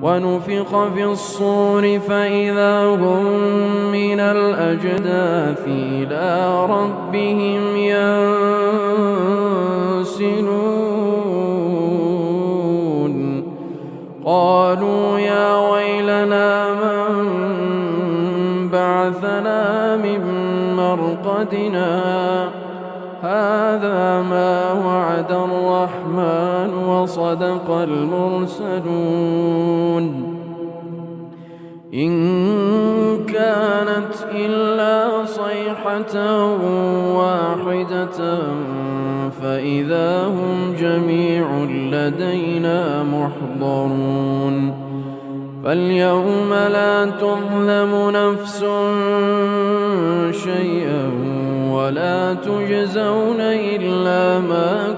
ونفخ في الصور فإذا هم من الأجداث إلى ربهم ينسلون قالوا يا ويلنا من بعثنا من مرقدنا هذا ما وعد الرحمن وصدق المرسلون إن كانت إلا صيحة واحدة فإذا هم جميع لدينا محضرون فاليوم لا تظلم نفس شيئا ولا تجزون إلا ما